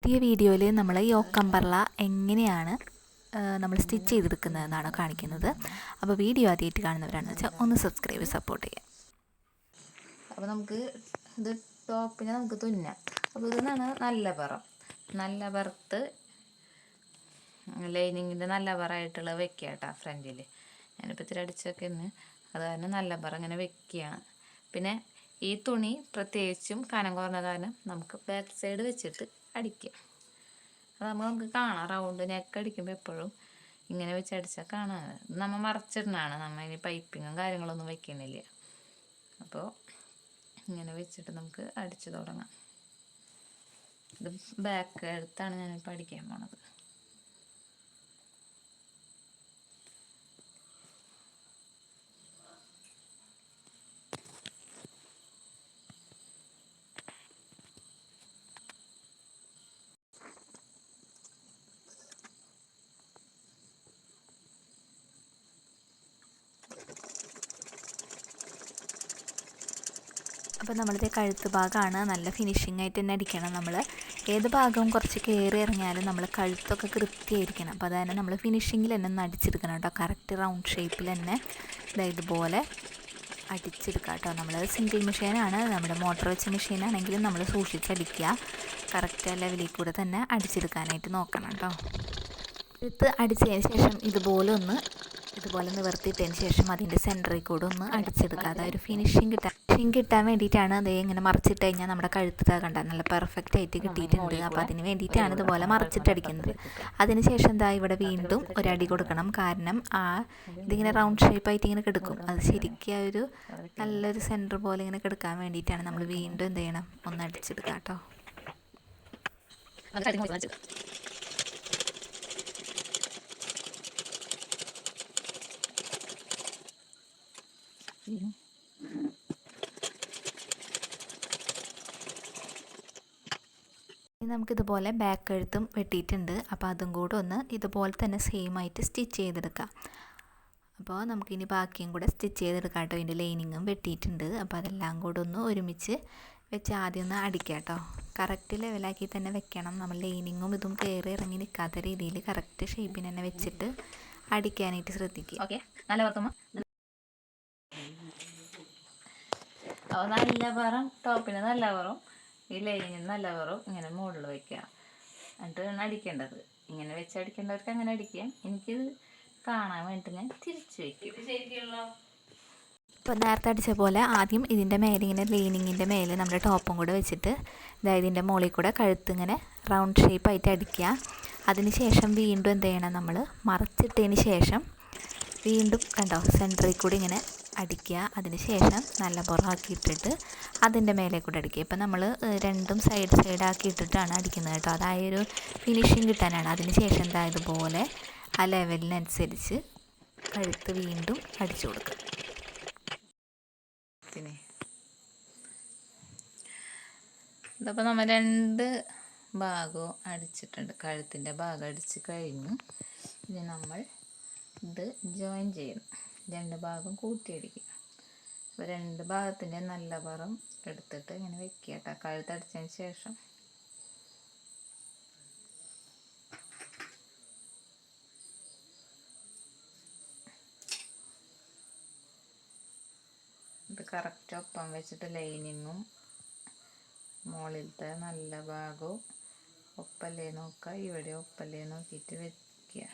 പുതിയ വീഡിയോയിൽ നമ്മൾ യോക്ക് അംബ്രല്ല എങ്ങനെയാണ് നമ്മൾ സ്റ്റിച്ച് ചെയ്തെടുക്കുന്നതെന്നാണ് കാണിക്കുന്നത്. അപ്പോൾ വീഡിയോ ആദ്യമായിട്ട് കാണുന്നവരാണെന്ന് വെച്ചാൽ ഒന്ന് സബ്സ്ക്രൈബ് സപ്പോർട്ട് ചെയ്യാം. അപ്പോൾ നമുക്ക് ഇത് ടോപ്പിനെ നമുക്ക് തുന്നാം. അപ്പോൾ ഇതെന്നാണ് നല്ല പുറത്ത് ലൈനിങ്ങിൻ്റെ നല്ല പറയായിട്ടുള്ള വെക്കുക കേട്ടോ. ഫ്രണ്ടിൽ ഞാനിപ്പോൾ ഇത്തിരി അടിച്ചൊക്കെ ഇന്ന് അത് കാരണം നല്ല പറ ഇങ്ങനെ വെക്കുകയാണ്. പിന്നെ ഈ തുണി പ്രത്യേകിച്ചും കനം കുറഞ്ഞ കാരണം നമുക്ക് ബാക്ക് സൈഡ് വെച്ചിട്ട് അടിക്കാം. അത് നമുക്ക് കാണാം. റൗണ്ട് നെക്ക് അടിക്കുമ്പോൾ എപ്പോഴും ഇങ്ങനെ വെച്ച് അടിച്ചാൽ കാണാം. നമ്മൾ മറച്ചിടണതാണ്, നമ്മൾ ഇനി പൈപ്പിങ്ങും കാര്യങ്ങളൊന്നും വെക്കുന്നില്ല. അപ്പോൾ ഇങ്ങനെ വെച്ചിട്ട് നമുക്ക് അടിച്ചു തുടങ്ങാം. ഇത് ബാക്ക് എടുത്താണ് ഞാനിപ്പോൾ അടിക്കാൻ പോണത്. അപ്പോൾ നമ്മളിത് കഴുത്ത് ഭാഗമാണ് നല്ല ഫിനിഷിംഗ് ആയിട്ട് തന്നെ അടിക്കണം. നമ്മൾ ഏത് ഭാഗവും കുറച്ച് കയറി ഇറങ്ങിയാലും നമ്മൾ കഴുത്തൊക്കെ കൃത്യമായിരിക്കണം. അപ്പോൾ അത് തന്നെ നമ്മൾ ഫിനിഷിങ്ങിൽ തന്നെ ഒന്ന് അടിച്ചെടുക്കണം കേട്ടോ. കറക്റ്റ് റൗണ്ട് ഷേപ്പിൽ തന്നെ ഇതുപോലെ അടിച്ചെടുക്കുക കേട്ടോ. നമ്മൾ സിംഗിൾ മെഷീനാണ്, നമ്മുടെ മോട്ടർ വെച്ച മെഷീനാണെങ്കിലും നമ്മൾ സൂക്ഷിച്ചടിക്കുക. കറക്റ്റ് ലെവലിൽ കൂടെ തന്നെ അടിച്ചെടുക്കാനായിട്ട് നോക്കണം കേട്ടോ. കഴുത്ത് അടിച്ചതിന് ശേഷം ഇതുപോലെ നിവർത്തിയിട്ടതിന് ശേഷം അതിൻ്റെ സെൻറ്ററിൽ കൂടെ ഒന്ന് അടിച്ചെടുക്കുക. അതായത് ഫിനിഷിങ് കിട്ടാൻ വേണ്ടിയിട്ടാണ്. അത് ഇങ്ങനെ മറിച്ചിട്ട് കഴിഞ്ഞാൽ നമ്മുടെ കഴുത്ത് കണ്ട നല്ല പെർഫെക്റ്റ് ആയിട്ട് കിട്ടിയിട്ടുണ്ട്. അപ്പോൾ അതിന് വേണ്ടിയിട്ടാണ് ഇതുപോലെ മറിച്ചിട്ടടിക്കുന്നത്. അതിനുശേഷം ഇവിടെ വീണ്ടും ഒരടി കൊടുക്കണം. കാരണം ഇതിങ്ങനെ റൗണ്ട് ഷേപ്പായിട്ട് ഇങ്ങനെ കിടക്കും. അത് ശരിക്കും ഒരു നല്ലൊരു സെൻറ്റർ പോലെ ഇങ്ങനെ കിടക്കാൻ വേണ്ടിയിട്ടാണ് നമ്മൾ വീണ്ടും എന്ത് ചെയ്യണം, ഒന്ന് അടിച്ചെടുക്കുക കേട്ടോ. നമുക്കിതുപോലെ ബാക്ക് കഴുത്തും വെട്ടിയിട്ടുണ്ട്. അപ്പോൾ അതും കൂടെ ഒന്ന് ഇതുപോലെ തന്നെ സെയിം ആയിട്ട് സ്റ്റിച്ച് ചെയ്തെടുക്കാം. അപ്പോൾ നമുക്കിനി ബാക്കിയും കൂടെ സ്റ്റിച്ച് ചെയ്തെടുക്കാം കേട്ടോ. ഇതിൻ്റെ ലൈനിങ്ങും വെട്ടിയിട്ടുണ്ട്. അപ്പോൾ അതെല്ലാം കൂടെ ഒന്ന് ഒരുമിച്ച് വെച്ച് ആദ്യം ഒന്ന് അടിക്കാം കേട്ടോ. കറക്റ്റ് ലെവലാക്കി തന്നെ വെക്കണം. നമ്മൾ ലൈനിങ്ങും ഇതും കയറി ഇറങ്ങി നിൽക്കാത്ത രീതിയിൽ കറക്റ്റ് ഷേപ്പിന് തന്നെ വെച്ചിട്ട് അടിക്കാനായിട്ട് ശ്രദ്ധിക്കുക. ഓക്കെ, നല്ല പറം ടോപ്പിന് നല്ല പറം ഈ ലൈനിങ്ങിന് നല്ല പറം ഇങ്ങനെ മുകളിൽ വയ്ക്കുക. എന്നിട്ട് അടിക്കേണ്ടത് ഇങ്ങനെ വെച്ച് അടിക്കേണ്ടവർക്ക് അങ്ങനെ അടിക്കാം. എനിക്കിത് കാണാൻ വേണ്ടിയിട്ട് ഞാൻ തിരിച്ചു വയ്ക്കും. ഇപ്പോൾ നേരത്തെ അടിച്ച പോലെ ആദ്യം ഇതിൻ്റെ മേലെ ഇങ്ങനെ ലൈനിങ്ങിൻ്റെ മേലെ നമ്മുടെ ടോപ്പും കൂടെ വെച്ചിട്ട് ഇതിൻ്റെ മുകളിൽ കൂടെ കഴുത്ത് ഇങ്ങനെ റൗണ്ട് ഷേപ്പായിട്ട് അടിക്കുക. അതിന് ശേഷം വീണ്ടും എന്ത് ചെയ്യണം, നമ്മൾ മറച്ചിട്ടതിന് ശേഷം വീണ്ടും കണ്ടോ സെൻറ്ററിൽ കൂടി ഇങ്ങനെ അടിക്കുക. അതിന് ശേഷം നല്ല പുറമാക്കിയിട്ടിട്ട് അതിൻ്റെ മേലെ കൂടെ അടിക്കുക. ഇപ്പം നമ്മൾ രണ്ടും സൈഡാക്കി ഇട്ടിട്ടാണ് അടിക്കുന്നത് കേട്ടോ. അതായൊരു ഫിനിഷിങ് കിട്ടാനാണ്. അതിന് ശേഷം ഇതുപോലെ ആ ലെവലിനനുസരിച്ച് കഴുത്ത് വീണ്ടും അടിച്ചു കൊടുക്കുക. പിന്നെ ഇതപ്പോൾ നമ്മൾ രണ്ട് ഭാഗവും അടിച്ചിട്ടുണ്ട്. കഴുത്തിൻ്റെ ഭാഗം അടിച്ച് കഴിഞ്ഞു. ഇനി നമ്മൾ ഇത് ജോയിൻ ചെയ്യണം. രണ്ട് ഭാഗം കൂട്ടിയടിക്കുക. അപ്പോൾ രണ്ട് ഭാഗത്തിൻ്റെ നല്ല പുറം എടുത്തിട്ട് ഇങ്ങനെ വെക്കുക കേട്ടോ. കഴുത്തടിച്ചതിന് ശേഷം ഇത് കറക്റ്റ് ഒപ്പം വെച്ചിട്ട് ലൈനിങ്ങും മുകളിലത്തെ നല്ല ഭാഗവും ഒപ്പല്ലേ നോക്കുക. ഇവിടെ ഒപ്പല്ലേ നോക്കിയിട്ട് വെക്കുക.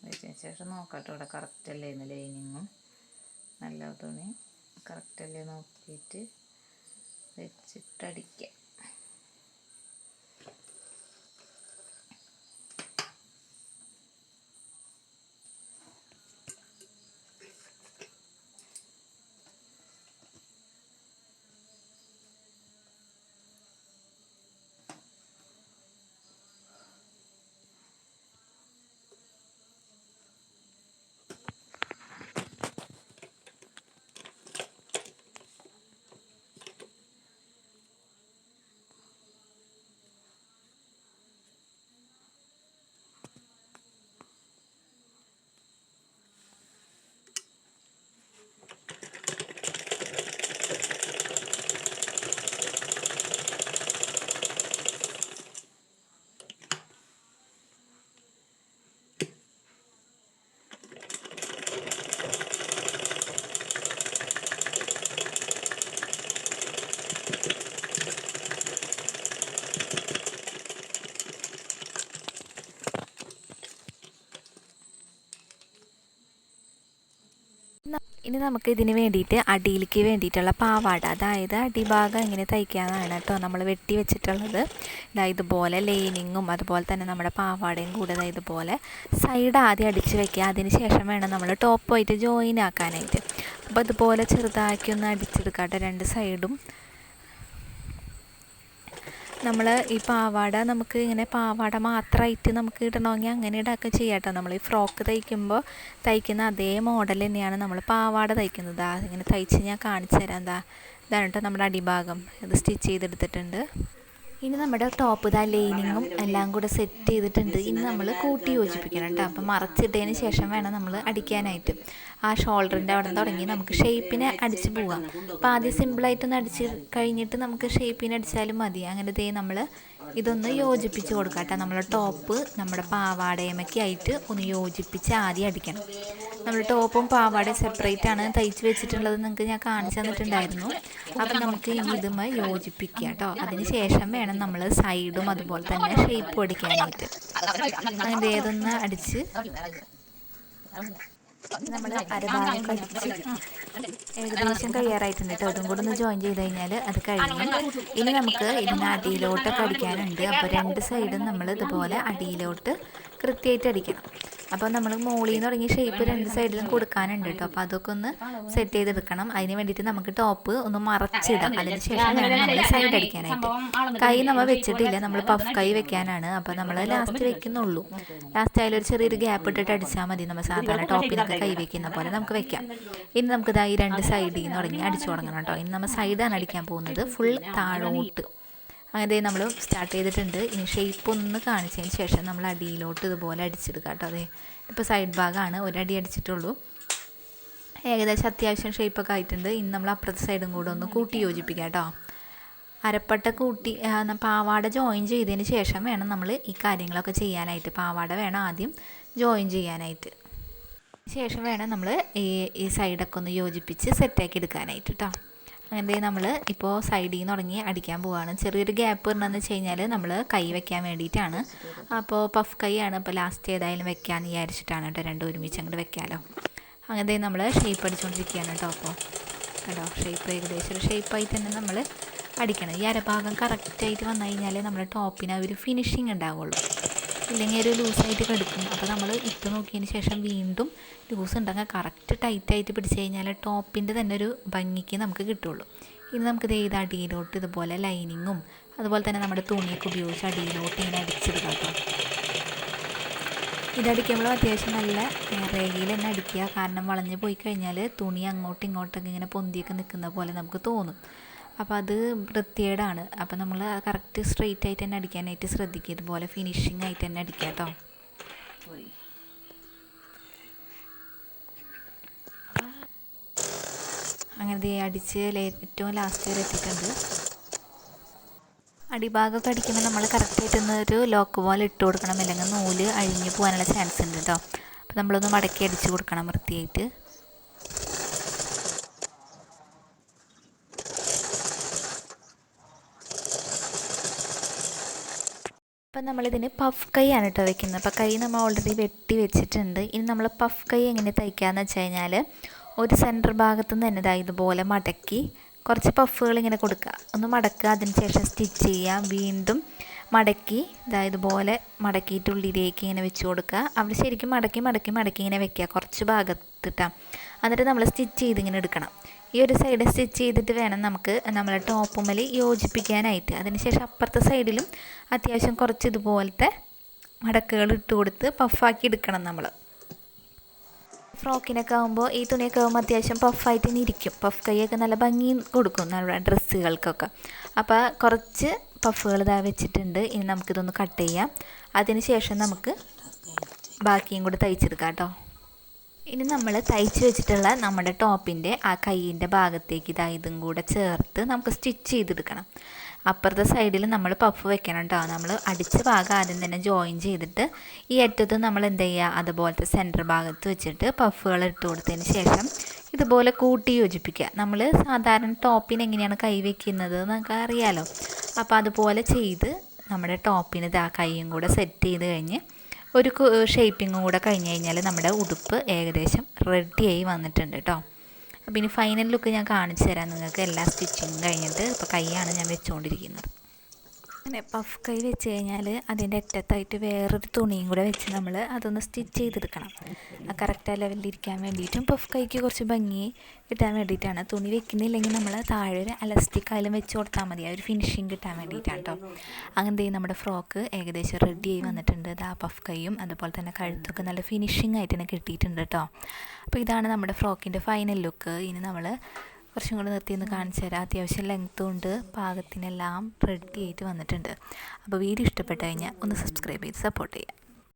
വെച്ചതിന് ശേഷം നോക്കട്ടെ ഇവിടെ കറക്റ്റ് അല്ലേ എന്ന്. ലൈനിങ്ങും നല്ല തുണി കറക്റ്റ് അല്ലേ നോക്കിയിട്ട് വെച്ചിട്ടടിക്കുക. ഇനി നമുക്ക് ഇതിന് വേണ്ടിയിട്ട് അടിയിലേക്ക് വേണ്ടിയിട്ടുള്ള പാവാട, അതായത് അടിഭാഗം ഇങ്ങനെ തയ്ക്കാനാണ് കേട്ടോ നമ്മൾ വെട്ടി വെച്ചിട്ടുള്ളത്. ഇതുപോലെ ലൈനിങ്ങും അതുപോലെ തന്നെ നമ്മുടെ പാവാടയും കൂടെ ഇതുപോലെ സൈഡ് ആദ്യം അടിച്ച് വെക്കുക. അതിന് ശേഷം വേണം നമ്മൾ ടോപ്പായിട്ട് ജോയിൻ ആക്കാനായിട്ട്. അപ്പോൾ അതുപോലെ ചെറുതാക്കി ഒന്ന് അടിച്ചെടുക്കാട്ടെ രണ്ട് സൈഡും. നമ്മൾ ഈ പാവാട നമുക്ക് ഇങ്ങനെ പാവാട മാത്രമായിട്ട് നമുക്ക് ഇടണമെങ്കിൽ അങ്ങനെ ഇടൊക്കെ ചെയ്യാം കേട്ടോ. നമ്മൾ ഈ ഫ്രോക്ക് തയ്ക്കുമ്പോൾ തയ്ക്കുന്ന അതേ മോഡൽ തന്നെയാണ് നമ്മൾ പാവാട തയ്ക്കുന്നത്. ഇങ്ങനെ തയ്ച്ച് ഞാൻ കാണിച്ചു തരാം. ഇതാണ് കേട്ടോ നമ്മുടെ അടിഭാഗം. ഇത് സ്റ്റിച്ച് ചെയ്തെടുത്തിട്ടുണ്ട്. ഇനി നമ്മുടെ ടോപ്പ് ലൈനിങ്ങും എല്ലാം കൂടെ സെറ്റ് ചെയ്തിട്ടുണ്ട്. ഇനി നമ്മൾ കൂട്ടി യോജിപ്പിക്കണം കേട്ടോ. അപ്പം മറച്ചിട്ടതിന് ശേഷം വേണം നമ്മൾ അടിക്കാനായിട്ട്. ആ ഷോൾഡറിൻ്റെ അവിടെ നിന്ന് തുടങ്ങി നമുക്ക് ഷേപ്പിന് അടിച്ച് പോകാം. അപ്പോൾ ആദ്യം സിമ്പിളായിട്ടൊന്ന് അടിച്ച് കഴിഞ്ഞിട്ട് നമുക്ക് ഷേപ്പിന് അടിച്ചാലും മതി. അങ്ങനെ നമ്മൾ ഇതൊന്ന് യോജിപ്പിച്ച് കൊടുക്കാം കേട്ടോ. നമ്മൾ ടോപ്പ് നമ്മുടെ പാവാടയമൊക്കെ ആയിട്ട് ഒന്ന് യോജിപ്പിച്ച് ആദ്യം അടിക്കണം. നമ്മൾ ടോപ്പും പാവാടയും സെപ്പറേറ്റ് ആണ് തയ്ച്ച് വെച്ചിട്ടുള്ളത്, നിങ്ങൾക്ക് ഞാൻ കാണിച്ചു തന്നിട്ടുണ്ടായിരുന്നു. അപ്പം നമുക്ക് ഇനി ഇതും യോജിപ്പിക്കുക കേട്ടോ. അതിന് ശേഷം വേണം നമ്മൾ സൈഡും അതുപോലെ തന്നെ ഷേപ്പും അടിക്കാനായിട്ട്. അങ്ങനെ ഏതൊന്ന് അടിച്ച് നമ്മൾ അരഭാഗം കഴിച്ച് ഏകദേശം കഴിയാറായിട്ടുണ്ട് കേട്ടോ. അതും കൂടെ ഒന്ന് ജോയിൻ ചെയ്ത് കഴിഞ്ഞാൽ അത് കഴിഞ്ഞു. ഇനി നമുക്ക് ഇതിന് അടിയിലോട്ടൊക്കെ അടിക്കാനുണ്ട്. അപ്പോൾ രണ്ട് സൈഡും നമ്മൾ ഇതുപോലെ അടിയിലോട്ട് കൃത്യമായിട്ട് അടിക്കണം. അപ്പോൾ നമ്മൾ മുകളിൽ നിന്ന് തുടങ്ങിയ ഷേപ്പ് രണ്ട് സൈഡിലും കൊടുക്കാനുണ്ട് കേട്ടോ. അപ്പോൾ അതൊക്കെ ഒന്ന് സെറ്റ് ചെയ്തെടുക്കണം. അതിന് വേണ്ടിയിട്ട് നമുക്ക് ടോപ്പ് ഒന്ന് മറച്ചിടാം. അതിന് ശേഷം വേണം നമ്മൾ സൈഡ് അടിക്കാനായിട്ട്. കൈ നമ്മൾ വെച്ചിട്ടില്ല, നമ്മൾ പഫ് കൈ വെക്കാനാണ്. അപ്പോൾ നമ്മൾ ലാസ്റ്റ് വെക്കുന്നുള്ളൂ. ലാസ്റ്റ് അതിലൊരു ചെറിയൊരു ഗ്യാപ്പ് ഇട്ടിട്ട് അടിച്ചാൽ മതി. നമ്മൾ സാധാരണ ടോപ്പിനൊക്കെ കൈ വെക്കുന്ന പോലെ നമുക്ക് വെക്കാം. ഇനി നമുക്ക് ഈ രണ്ട് സൈഡിൽ നിന്ന് തുടങ്ങി അടിച്ചു തുടങ്ങണം കേട്ടോ. ഇനി നമ്മൾ സൈഡാണ് അടിക്കാൻ പോകുന്നത്, ഫുൾ താഴോട്ട്. അങ്ങനെ നമ്മൾ സ്റ്റാർട്ട് ചെയ്തിട്ടുണ്ട്. ഇനി ഷേപ്പ് ഒന്ന് കാണിച്ചതിന് ശേഷം നമ്മൾ അടിയിലോട്ട് ഇതുപോലെ അടിച്ചെടുക്കാം കേട്ടോ. അതെ, ഇപ്പോൾ സൈഡ് ഭാഗമാണ്, ഒരടി അടിച്ചിട്ടുള്ളൂ. ഏകദേശം അത്യാവശ്യം ഷേപ്പൊക്കെ ആയിട്ടുണ്ട്. ഇനി നമ്മൾ അപ്പുറത്തെ സൈഡും കൂടെ ഒന്ന് കൂട്ടി യോജിപ്പിക്കാം കേട്ടോ. അരപ്പട്ട കൂട്ടി പാവാട ജോയിൻ ചെയ്തതിന് ശേഷം വേണം നമ്മൾ ഈ കാര്യങ്ങളൊക്കെ ചെയ്യാനായിട്ട്. പാവാട വേണം ആദ്യം ജോയിൻ ചെയ്യാനായിട്ട്. ശേഷം വേണം നമ്മൾ ഈ സൈഡൊക്കെ ഒന്ന് യോജിപ്പിച്ച് സെറ്റാക്കി എടുക്കാനായിട്ട് കേട്ടോ. അങ്ങനെ നമ്മൾ ഇപ്പോൾ സൈഡിൽ നിന്ന് തുടങ്ങി അടിക്കാൻ പോവുകയാണ്. ചെറിയൊരു ഗ്യാപ്പ് വരണമെന്ന് വെച്ച് കഴിഞ്ഞാൽ നമ്മൾ കൈ വെക്കാൻ വേണ്ടിയിട്ടാണ്. അപ്പോൾ പഫ് കൈയാണ്. അപ്പോൾ ലാസ്റ്റ് ഏതായാലും വെക്കാമെന്ന് വിചാരിച്ചിട്ടാണ് കേട്ടോ. രണ്ടും ഒരുമിച്ച് അങ്ങോട്ട് വെക്കാമല്ലോ. അങ്ങനെ നമ്മൾ ഷേപ്പ് അടിച്ചുകൊണ്ടിരിക്കുകയാണ് കേട്ടോ. അപ്പോൾ കേട്ടോ ഷേപ്പ് ഏകദേശം ഒരു ഷേപ്പായിട്ട് തന്നെ നമ്മൾ അടിക്കണം. ഈ അരഭാഗം കറക്റ്റായിട്ട് വന്നു കഴിഞ്ഞാൽ നമ്മുടെ ടോപ്പിന് ഒരു ഫിനിഷിങ് ഉണ്ടാവുള്ളൂ. ഇല്ലെങ്കിൽ ഒരു ലൂസായിട്ട് കിടക്കും. അപ്പോൾ നമ്മൾ ഇട്ട് നോക്കിയതിന് ശേഷം വീണ്ടും ലൂസ് ഉണ്ടെങ്കിൽ കറക്റ്റ് ടൈറ്റായിട്ട് പിടിച്ച് കഴിഞ്ഞാൽ ടോപ്പിൻ്റെ തന്നെ ഒരു ഭംഗിക്ക് നമുക്ക് കിട്ടുള്ളൂ. ഇനി നമുക്ക് ഇത് അടിയിലോട്ട് ഇതുപോലെ ലൈനിങ്ങും അതുപോലെ തന്നെ നമ്മുടെ തുണിയൊക്കെ ഉപയോഗിച്ച് അടിയിലോട്ട് ഇങ്ങനെ അടിച്ചെടുക്കാം കേട്ടോ. ഇതടിക്കുമ്പോൾ അത്യാവശ്യം നല്ല രേഖയിൽ തന്നെ അടിക്കുക. കാരണം വളഞ്ഞ് പോയി കഴിഞ്ഞാൽ തുണി അങ്ങോട്ടും ഇങ്ങോട്ടൊക്കെ ഇങ്ങനെ പൊന്തിയൊക്കെ നിൽക്കുന്ന പോലെ നമുക്ക് തോന്നും. അപ്പോൾ അത് വൃത്തികേടാണ്. അപ്പോൾ നമ്മൾ കറക്റ്റ് സ്ട്രെയിറ്റ് ആയിട്ട് തന്നെ അടിക്കാനായിട്ട് ശ്രദ്ധിക്കുക. ഇതുപോലെ ഫിനിഷിംഗ് ആയിട്ട് തന്നെ അടിക്കുക കേട്ടോ. അങ്ങനെ അടിച്ച് ഏറ്റവും ലാസ്റ്റ് വരെ എത്തിയിട്ടുണ്ട്. അടിഭാഗമൊക്കെ അടിക്കുമ്പോൾ നമ്മൾ കറക്റ്റായിട്ടൊന്ന് ഒരു ലോക്ക് പോലെ ഇട്ട് കൊടുക്കണം. അല്ലെങ്കിൽ നൂല് അഴിഞ്ഞു പോകാനുള്ള ചാൻസ് ഉണ്ട് കേട്ടോ. അപ്പോൾ നമ്മളൊന്ന് മടക്കി അടിച്ച് കൊടുക്കണം വൃത്തിയായിട്ട്. അപ്പം നമ്മളിതിന് പഫ് കൈയാണ് കേട്ടോ വെക്കുന്നത്. അപ്പോൾ കൈ നമ്മൾ ഓൾറെഡി വെട്ടി വെച്ചിട്ടുണ്ട്. ഇനി നമ്മൾ പഫ് കൈ എങ്ങനെ തയ്ക്കാമെന്ന് വെച്ച് കഴിഞ്ഞാൽ ഒരു സെൻറ്റർ ഭാഗത്തു നിന്ന് തന്നെ ഇതുപോലെ മടക്കി കുറച്ച് പഫുകൾ ഇങ്ങനെ കൊടുക്കുക. ഒന്ന് മടക്കുക, അതിന് ശേഷം സ്റ്റിച്ച് ചെയ്യുക. വീണ്ടും മടക്കി ഇതുപോലെ മടക്കിയിട്ട് ഉള്ളിലേക്ക് ഇങ്ങനെ വെച്ച് കൊടുക്കുക. അവിടെ ശരിക്കും മടക്കി മടക്കി മടക്കി ഇങ്ങനെ വെക്കുക കുറച്ച് ഭാഗത്തിട്ടാണ്. എന്നിട്ട് നമ്മൾ സ്റ്റിച്ച് ചെയ്ത് ഇങ്ങനെ എടുക്കണം. ഈ ഒരു സൈഡ് സ്റ്റിച്ച് ചെയ്തിട്ട് വേണം നമുക്ക് നമ്മളെ ടോപ്പുമ്മൽ യോജിപ്പിക്കാനായിട്ട്. അതിനുശേഷം അപ്പുറത്തെ സൈഡിലും അത്യാവശ്യം കുറച്ച് ഇതുപോലത്തെ മടക്കുകൾ ഇട്ട് കൊടുത്ത് പഫാക്കി എടുക്കണം നമ്മൾ. ഫ്രോക്കിനൊക്കെ ആകുമ്പോൾ ഈ തുണിയൊക്കെ ആകുമ്പോൾ അത്യാവശ്യം പഫായിട്ട് തന്നെ ഇരിക്കും. പഫ് കൈയൊക്കെ നല്ല ഭംഗി കൊടുക്കും നമ്മുടെ ഡ്രസ്സുകൾക്കൊക്കെ. അപ്പോൾ കുറച്ച് പഫുകൾ വെച്ചിട്ടുണ്ട്. ഇനി നമുക്കിതൊന്ന് കട്ട് ചെയ്യാം. അതിന് ശേഷം നമുക്ക് ബാക്കിയും കൂടി തയ്ച്ചെടുക്കാം കേട്ടോ. ഇനി നമ്മൾ തയ്ച്ച് വെച്ചിട്ടുള്ള നമ്മുടെ ടോപ്പിൻ്റെ ആ കൈയിൻ്റെ ഭാഗത്തേക്ക് ഇതും കൂടെ ചേർത്ത് നമുക്ക് സ്റ്റിച്ച് ചെയ്തെടുക്കണം. അപ്പുറത്തെ സൈഡിൽ നമ്മൾ പഫ് വെക്കണം കേട്ടോ. നമ്മൾ അടിച്ച ഭാഗം ആദ്യം തന്നെ ജോയിൻ ചെയ്തിട്ട് ഈ അറ്റത്ത് നമ്മൾ എന്ത് ചെയ്യുക, അതുപോലത്തെ സെൻറ്റർ ഭാഗത്ത് വെച്ചിട്ട് പഫുകൾ ഇട്ട് കൊടുത്തതിന് ശേഷം ഇതുപോലെ കൂട്ടി യോജിപ്പിക്കുക. നമ്മൾ സാധാരണ ടോപ്പിന് എങ്ങനെയാണ് കൈ വയ്ക്കുന്നത് എന്നൊക്കെ അറിയാലോ. അപ്പോൾ അതുപോലെ ചെയ്ത് നമ്മുടെ ടോപ്പിന് ആ കൈയും കൂടെ സെറ്റ് ചെയ്ത് കഴിഞ്ഞ് ഒരു ഷേപ്പിങ്ങും കൂടെ കഴിഞ്ഞ് കഴിഞ്ഞാൽ നമ്മുടെ ഉടുപ്പ് ഏകദേശം റെഡിയായി വന്നിട്ടുണ്ട് കേട്ടോ. അപ്പോൾ ഇനി ഫൈനൽ ലുക്ക് ഞാൻ കാണിച്ചു തരാം നിങ്ങൾക്ക് എല്ലാ സ്റ്റിച്ചിങ്ങും കഴിഞ്ഞിട്ട്. ഇപ്പോൾ കൈയാണ് ഞാൻ വെച്ചുകൊണ്ടിരിക്കുന്നത്. അങ്ങനെ പഫ് കൈ വെച്ച് കഴിഞ്ഞാൽ അതിൻ്റെ അറ്റത്തായിട്ട് വേറൊരു തുണിയും കൂടെ വെച്ച് നമ്മൾ അതൊന്ന് സ്റ്റിച്ച് ചെയ്തെടുക്കണം. ആ കറക്റ്റ് ആ ലെവലിൽ ഇരിക്കാൻ വേണ്ടിയിട്ടും പഫ് കൈക്ക് കുറച്ച് ഭംഗി കിട്ടാൻ വേണ്ടിയിട്ടാണ്. തുണി വെക്കുന്നില്ലെങ്കിൽ നമ്മൾ താഴെ ഒരു അലസ്റ്റിക് ആയാലും വെച്ച് കൊടുത്താൽ മതി, ആ ഒരു ഫിനിഷിങ് കിട്ടാൻ വേണ്ടിയിട്ടാണ് കേട്ടോ. അങ്ങനത്തെ നമ്മുടെ ഫ്രോക്ക് ഏകദേശം റെഡി ആയി വന്നിട്ടുണ്ട്. ആ പഫ് കൈയും അതുപോലെ തന്നെ കഴുത്തൊക്കെ നല്ല ഫിനിഷിങ് ആയിട്ട് തന്നെ കിട്ടിയിട്ടുണ്ട് കേട്ടോ. അപ്പോൾ ഇതാണ് നമ്മുടെ ഫ്രോക്കിൻ്റെ ഫൈനൽ ലുക്ക്. ഇനി നമ്മൾ കുറച്ചും കൂടെ നിർത്തിയൊന്ന് കാണിച്ചു തരാം. അത്യാവശ്യം ലെങ്ത്തും ഉണ്ട്, പാകത്തിനെല്ലാം റെഡി ആയിട്ട് വന്നിട്ടുണ്ട്. അപ്പോൾ വീഡിയോ ഇഷ്ടപ്പെട്ട് കഴിഞ്ഞാൽ ഒന്ന് സബ്സ്ക്രൈബ് ചെയ്ത് സപ്പോർട്ട് ചെയ്യാം.